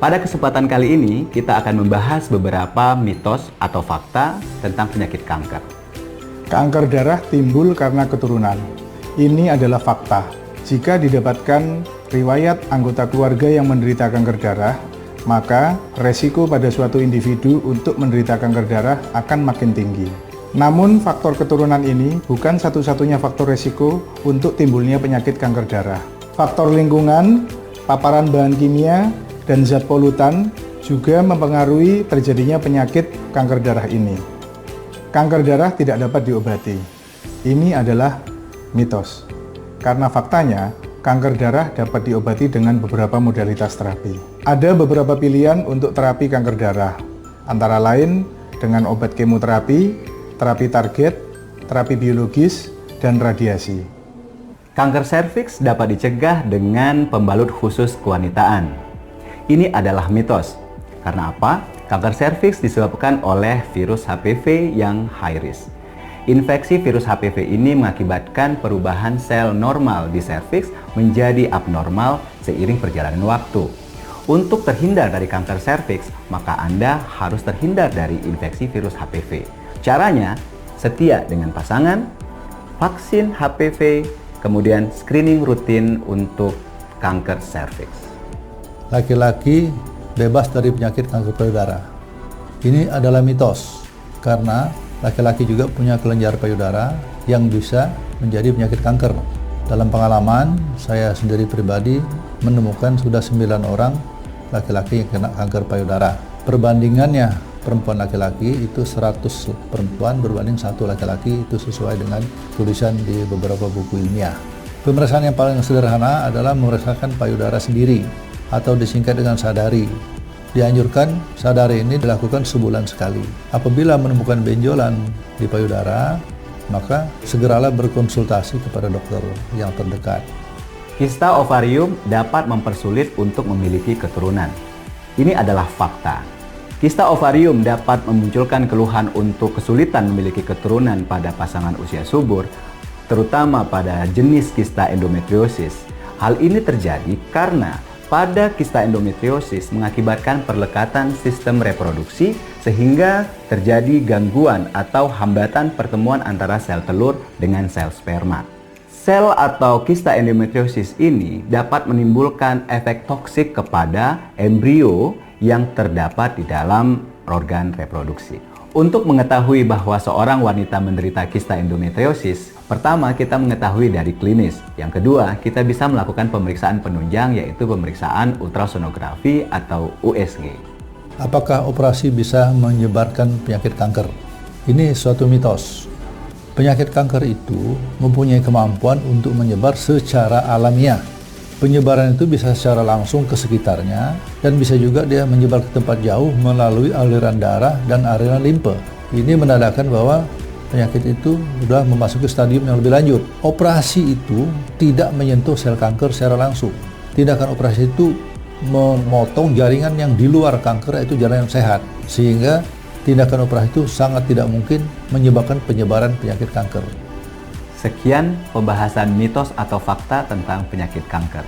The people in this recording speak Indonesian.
Pada kesempatan kali ini, kita akan membahas beberapa mitos atau fakta tentang penyakit kanker. Kanker darah timbul karena keturunan. Ini adalah fakta. Jika didapatkan riwayat anggota keluarga yang menderita kanker darah, maka resiko pada suatu individu untuk menderita kanker darah akan makin tinggi. Namun, faktor keturunan ini bukan satu-satunya faktor resiko untuk timbulnya penyakit kanker darah. Faktor lingkungan, paparan bahan kimia, dan zat polutan juga mempengaruhi terjadinya penyakit kanker darah ini. Kanker darah tidak dapat diobati. Ini adalah mitos. Karena faktanya, kanker darah dapat diobati dengan beberapa modalitas terapi. Ada beberapa pilihan untuk terapi kanker darah, antara lain dengan obat kemoterapi, terapi target, terapi biologis, dan radiasi. Kanker serviks dapat dicegah dengan pembalut khusus kewanitaan. Ini adalah mitos. Karena apa? Kanker serviks disebabkan oleh virus HPV yang high risk. Infeksi virus HPV ini mengakibatkan perubahan sel normal di serviks menjadi abnormal seiring perjalanan waktu. Untuk terhindar dari kanker serviks, maka Anda harus terhindar dari infeksi virus HPV. Caranya, setia dengan pasangan, vaksin HPV, kemudian screening rutin untuk kanker serviks. Laki-laki bebas dari penyakit kanker payudara. Ini adalah mitos, karena laki-laki juga punya kelenjar payudara yang bisa menjadi penyakit kanker. Dalam pengalaman, saya sendiri pribadi menemukan sudah 9 orang laki-laki yang kena kanker payudara. Perbandingannya perempuan laki-laki itu 100 perempuan berbanding 1 laki-laki, itu sesuai dengan tulisan di beberapa buku ilmiah. Pemeriksaan yang paling sederhana adalah memeriksakan payudara sendiri atau disingkat dengan sadari. Dianjurkan sadari ini dilakukan sebulan sekali. Apabila menemukan benjolan di payudara, maka segeralah berkonsultasi kepada dokter yang terdekat. Kista ovarium dapat mempersulit untuk memiliki keturunan. Ini adalah fakta. Kista ovarium dapat memunculkan keluhan untuk kesulitan memiliki keturunan pada pasangan usia subur, terutama pada jenis kista endometriosis. Hal ini terjadi karena pada kista endometriosis mengakibatkan perlekatan sistem reproduksi sehingga terjadi gangguan atau hambatan pertemuan antara sel telur dengan sel sperma. Sel atau kista endometriosis ini dapat menimbulkan efek toksik kepada embrio yang terdapat di dalam organ reproduksi. Untuk mengetahui bahwa seorang wanita menderita kista endometriosis, pertama kita mengetahui dari klinis. Yang kedua, kita bisa melakukan pemeriksaan penunjang, yaitu pemeriksaan ultrasonografi atau USG. Apakah operasi bisa menyebarkan penyakit kanker? Ini suatu mitos. Penyakit kanker itu mempunyai kemampuan untuk menyebar secara alamiah. Penyebaran itu bisa secara langsung ke sekitarnya, dan bisa juga dia menyebar ke tempat jauh melalui aliran darah dan aliran limpa. Ini menandakan bahwa penyakit itu sudah memasuki stadium yang lebih lanjut. Operasi itu tidak menyentuh sel kanker secara langsung. Tindakan operasi itu memotong jaringan yang di luar kanker, yaitu jaringan yang sehat. Sehingga tindakan operasi itu sangat tidak mungkin menyebabkan penyebaran penyakit kanker. Sekian pembahasan mitos atau fakta tentang penyakit kanker.